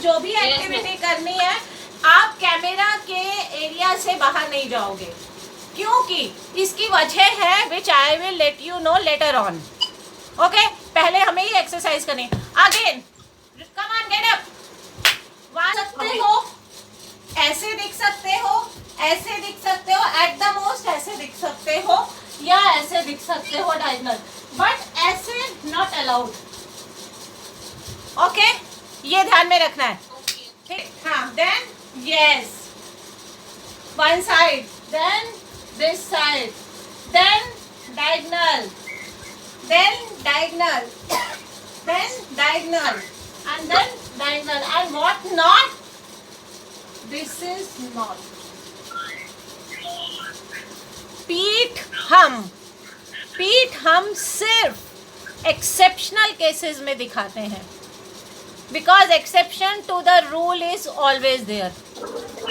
जो भी एक्टिविटी करनी है आप कैमरा के एरिया से बाहर नहीं जाओगे, क्योंकि इसकी वजह है which I will let you know later on. Okay, पहले हमें ये एक्सरसाइज करनी है। Again come on, get up. वहां सकते हो, ऐसे दिख सकते हो, ऐसे दिख सकते हो, एट द मोस्ट ऐसे दिख सकते हो, या ऐसे दिख सकते हो डायगोनल, बट ऐसे नॉट अलाउड। ओके, ये ध्यान में रखना है। ठीक, हाँ, then yes, one side, then this side, then diagonal, then diagonal, then diagonal, and then diagonal, and what not? This is not. पीठ हम सिर्फ एक्सेप्शनल केसेस में दिखाते हैं, because exception to the rule is always there.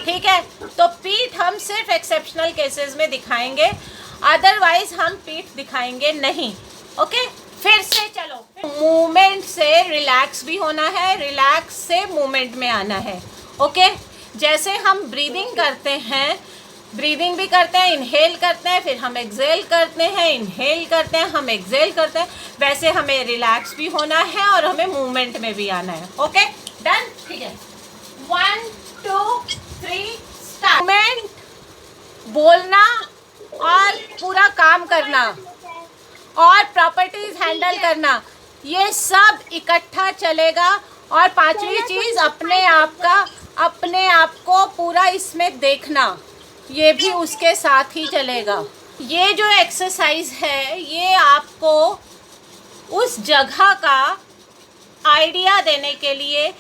ठीक है, तो पीठ हम सिर्फ एक्सेप्शनल केसेस में दिखाएंगे, अदरवाइज हम पीठ दिखाएंगे नहीं। ओके, फिर से चलो, मूवमेंट से रिलैक्स भी होना है, रिलैक्स से मूवमेंट में आना है। ओके, जैसे हम ब्रीदिंग करते हैं, ब्रीदिंग भी करते हैं, इनहेल करते हैं, फिर हम एक्सेल करते हैं, इनहेल करते हैं, हम एक्सेल करते हैं, वैसे हमें रिलैक्स भी होना है और हमें मूवमेंट में भी आना है। Okay, done. ठीक है, 1 2 3 स्टार्ट। मूवमेंट, बोलना और पूरा काम करना और प्रॉपर्टीज हैंडल करना, ये सब इकट्ठा चलेगा। और पांचवी चीज, अपने आप को पूरा इसमें देखना, ये भी उसके साथ ही चलेगा। ये जो एक्सरसाइज है ये आपको उस जगह का आइडिया देने के लिए,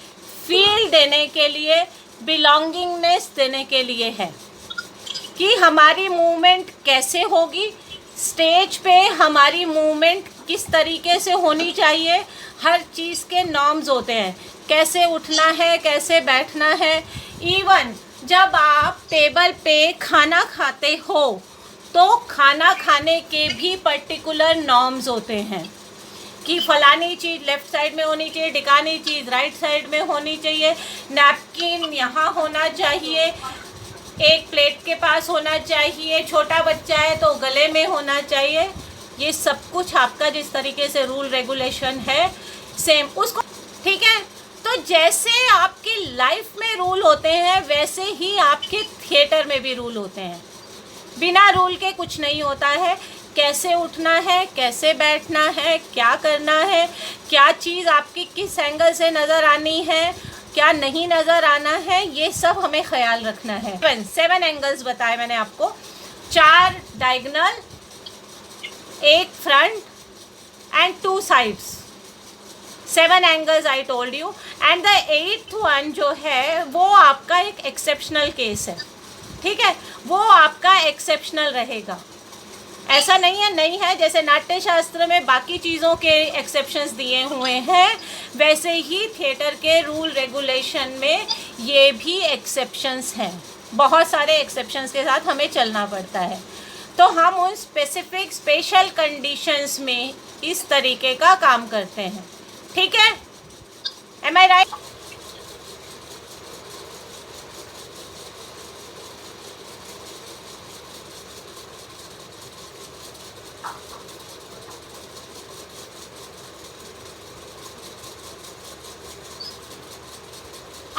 फील देने के लिए, बिलोंगिंगनेस देने के लिए है कि हमारी मूवमेंट कैसे होगी, स्टेज पे हमारी मूवमेंट किस तरीके से होनी चाहिए। हर चीज़ के नॉर्म्स होते हैं, कैसे उठना है, कैसे बैठना है। इवन जब आप टेबल पे खाना खाते हो तो खाना खाने के भी पर्टिकुलर नॉर्म्स होते हैं कि फलानी चीज़ लेफ़्ट साइड में होनी चाहिए, ढिकानी चीज़ राइट साइड में होनी चाहिए, नैपकिन यहाँ होना चाहिए, एक प्लेट के पास होना चाहिए, छोटा बच्चा है तो गले में होना चाहिए। ये सब कुछ आपका जिस तरीके से रूल रेगुलेशन है सेम उसको। ठीक है, तो जैसे आपकी लाइफ में रूल होते हैं वैसे ही आपके थिएटर में भी रूल होते हैं। बिना रूल के कुछ नहीं होता है। कैसे उठना है, कैसे बैठना है, क्या करना है, क्या चीज़ आपकी किस एंगल से नज़र आनी है, क्या नहीं नज़र आना है, ये सब हमें ख्याल रखना है। 7 एंगल्स बताए मैंने आपको, 4 diagonal, 1 front end 2 sides. 7 angles I told you. And the 8th one जो है वो आपका एक एक्सेप्शनल केस है। ठीक है, वो आपका एक्सेप्शनल रहेगा। ऐसा नहीं है जैसे नाट्य शास्त्र में बाकी चीज़ों के एक्सेप्शंस दिए हुए हैं, वैसे ही थिएटर के रूल रेगुलेशन में ये भी एक्सेप्शंस हैं। बहुत सारे एक्सेप्शंस के साथ हमें चलना पड़ता है, तो हम उन स्पेसिफिक स्पेशल कंडीशंस में इस तरीके का काम करते हैं। ठीक है, एम आई राइट?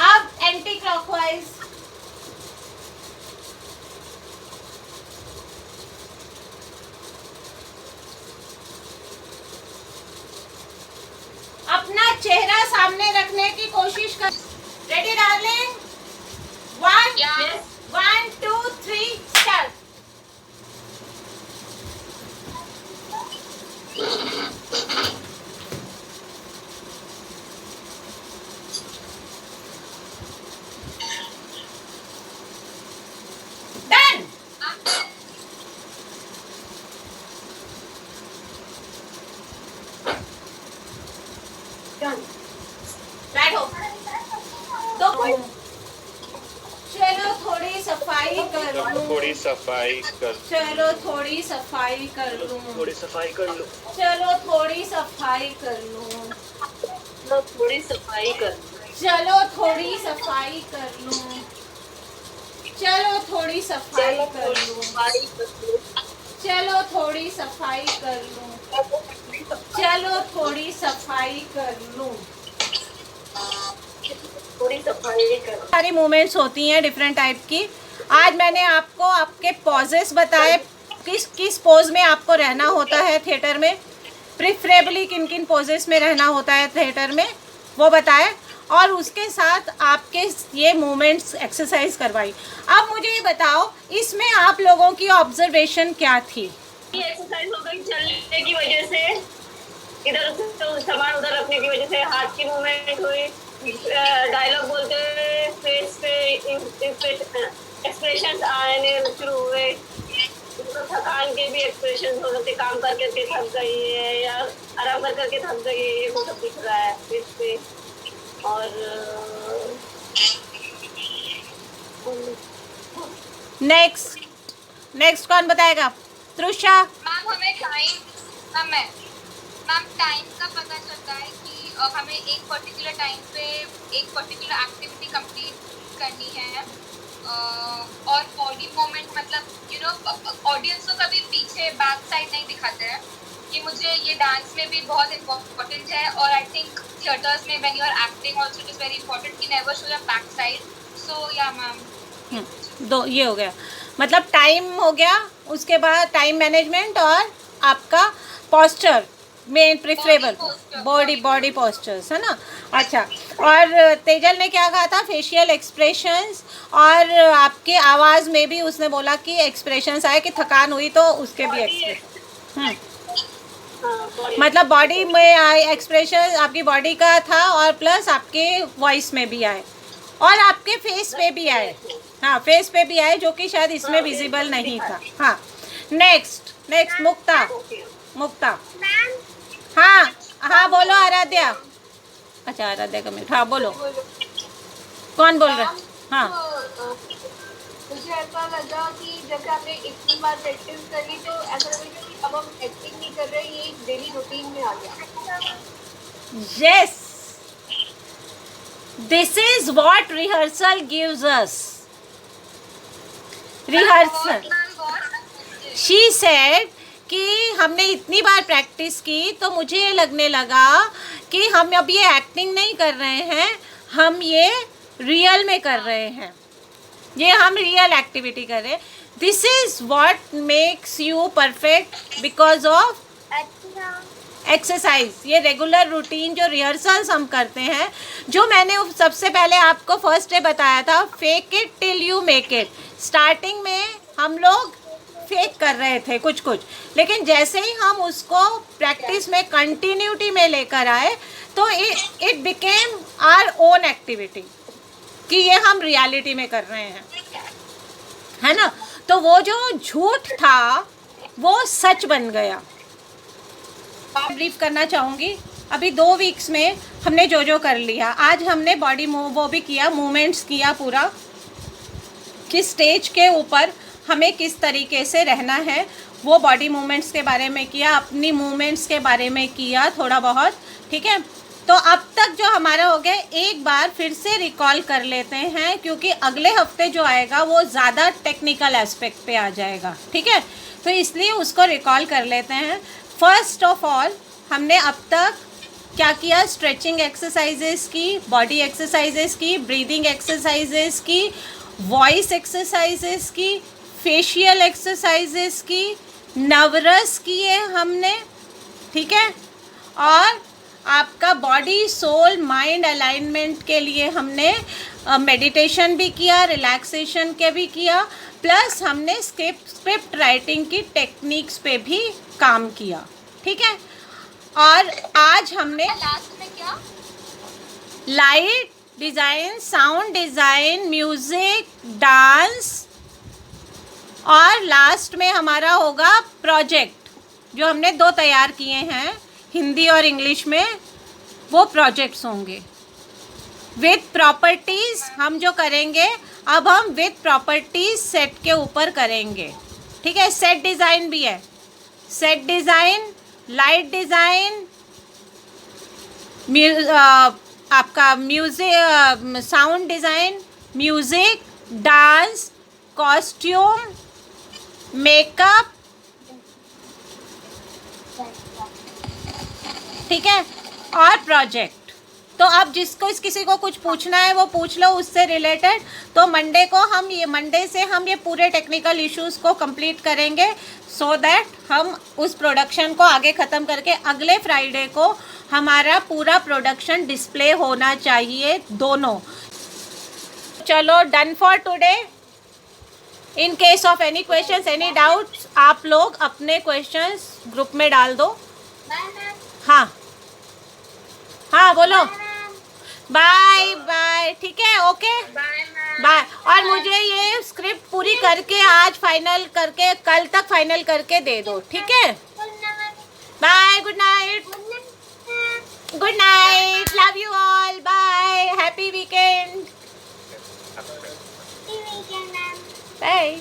अब एंटी क्लॉकवाइज। अपना चेहरा सामने रखने की कोशिश कर। Ready darling? 1 2 3 स्टार्ट। डन। बैठो। तो चलो थोड़ी सफाई कर लूं। थोड़ी सफाई कर चलो थोड़ी सफाई कर लूं। थोड़ी सफाई कर लो। चलो थोड़ी सफाई कर लूं। लो थोड़ी सफाई कर। चलो थोड़ी सफाई कर लूं, चलो थोड़ी सफाई कर लूं, चलो थोड़ी सफाई कर लूं, चलो थोड़ी सफाई कर लूं। थोड़ी सफाई कर। सारी मूवमेंट्स होती हैं डिफरेंट टाइप की। आज मैंने आपको आपके पॉजेस बताए, किस किस पोज में आपको रहना होता है थिएटर में, प्रिफरेबली किन किन पोजेस में रहना होता है थिएटर में, वो बताए, और उसके साथ आपके ये मूवमेंट्स एक्सरसाइज करवाई। अब मुझे ये बताओ, इसमें आप लोगों की ऑब्जर्वेशन क्या थी? एक्सरसाइज हो गई चलने की वजह से, इधर तो सामान उधर रखने की वजह से, हाथ की मूवमेंट हुई, डायलॉग बोलते हुए फेस पे एक्सप्रेशंस आने शुरू हुए, तो थकान के भी एक्सप्रेशन हो सकते, काम करके थक गई है या आराम करके थक गई है, ये वो सब दिख रहा है फेस पे। और नेक्स्ट कौन बताएगा? तृषा। मैम हमें टाइम मैम टाइम का पता चलता है कि हमें एक पर्टिकुलर टाइम पे एक पर्टिकुलर एक्टिविटी कंप्लीट करनी है, और बॉडी मूवमेंट मतलब यू नो ऑडियंस को कभी पीछे बैक साइड नहीं दिखाते हैं, कि मुझे ये डांस में भी बहुत इम्पोर्टेंट है, और आई थिंक थिएटर्स में when you are acting also it is very important कि never show your back side. So yeah ma'am दो ये हो गया, मतलब टाइम हो गया, उसके बाद टाइम मैनेजमेंट और आपका posture main preferable, body postures है ना। अच्छा, और तेजल ने क्या कहा था? फेशियल एक्सप्रेशंस, और आपके आवाज़ में भी उसने बोला कि एक्सप्रेशंस आए, कि थकान हुई तो उसके भी एक्सप्रेशन, मतलब बॉडी में आए एक्सप्रेशन, आपकी बॉडी का था, और प्लस आपके वॉइस में भी आए, और आपके फेस पे भी आए। हाँ, फेस पे भी आए, जो कि शायद इसमें विजिबल नहीं था। हाँ, नेक्स्ट मुक्ता। हाँ बोलो आराध्या। अच्छा, आराध्या का मिनट। हाँ बोलो, कौन बोल रहा है? हाँ, मुझे ऐसा लगा कि जब आपने इतनी बार प्रैक्टिस करी तो ऐसा लगा कि अब हम एक्टिंग नहीं कर रहे, ये एक डेली रूटीन में आ गया। yes, this is what rehearsal gives us. Rehearsal, she said कि हमने इतनी बार प्रैक्टिस की तो मुझे ये लगने लगा कि हम अब ये एक्टिंग नहीं कर रहे हैं, हम ये रियल में कर रहे हैं, ये हम रियल एक्टिविटी कर रहे हैं। This is what makes you perfect because of exercise. ये रेगुलर रूटीन जो रिहर्सल्स हम करते हैं, जो मैंने सबसे पहले आपको फर्स्ट डे बताया था, fake it till you make it. Starting में हम लोग फेक कर रहे थे कुछ, लेकिन जैसे ही हम उसको प्रैक्टिस में कंटिन्यूटी में लेकर आए तो it became our own activity, कि ये हम रियलिटी में कर रहे हैं, है ना। तो वो जो झूठ था वो सच बन गया। ब्रीफ करना चाहूँगी, अभी 2 वीक्स में हमने जो कर लिया, आज हमने बॉडी मूव वो भी किया, मूवमेंट्स किया पूरा, किस स्टेज के ऊपर हमें किस तरीके से रहना है, वो बॉडी मूवमेंट्स के बारे में किया, अपनी मूवमेंट्स के बारे में किया थोड़ा बहुत, ठीक है। तो अब तक जो हमारा हो गया, एक बार फिर से रिकॉल कर लेते हैं, क्योंकि अगले हफ्ते जो आएगा वो ज़्यादा टेक्निकल एस्पेक्ट पे आ जाएगा, ठीक है। तो इसलिए उसको रिकॉल कर लेते हैं। फर्स्ट ऑफ ऑल हमने अब तक क्या किया? स्ट्रेचिंग एक्सरसाइजेस की, बॉडी एक्सरसाइजेस की, ब्रीदिंग एक्सरसाइजेस की, वॉइस एक्सरसाइजेस की, फेशियल एक्सरसाइजेस की, नवरस किए हमने, ठीक है। और आपका बॉडी सोल माइंड अलाइनमेंट के लिए हमने मेडिटेशन भी किया, रिलैक्सेशन के भी किया, प्लस हमने स्क्रिप्ट राइटिंग की टेक्निक्स पे भी काम किया, ठीक है। और आज हमने लास्ट में क्या? Light design, sound design, music, dance, और लास्ट में हमारा होगा प्रोजेक्ट, जो हमने 2 तैयार किए हैं हिंदी और इंग्लिश में, वो प्रोजेक्ट्स होंगे विथ प्रॉपर्टीज़। हम जो करेंगे अब हम विथ प्रॉपर्टीज़ सेट के ऊपर करेंगे, ठीक है। सेट डिज़ाइन भी है, सेट डिज़ाइन, लाइट डिज़ाइन, आपका music, sound design, music, dance, costume, makeup, ठीक है, और प्रोजेक्ट। तो अब जिसको किसी को कुछ पूछना है वो पूछ लो उससे रिलेटेड। तो मंडे से हम ये पूरे टेक्निकल इश्यूज़ को कंप्लीट करेंगे, सो दैट हम उस प्रोडक्शन को आगे ख़त्म करके अगले फ्राइडे को हमारा पूरा प्रोडक्शन डिस्प्ले होना चाहिए दोनों। चलो, done for today. In case of any questions, any doubts, आप लोग अपने क्वेश्चंस ग्रुप में डाल दो। हाँ हाँ, बोलो। बाय बाय, ठीक है, ओके, बाय। और मुझे ये स्क्रिप्ट पूरी करके आज फाइनल करके, कल तक फाइनल करके दे दो, ठीक है। Bye, good night, good night, love you all, bye, happy weekend, bye.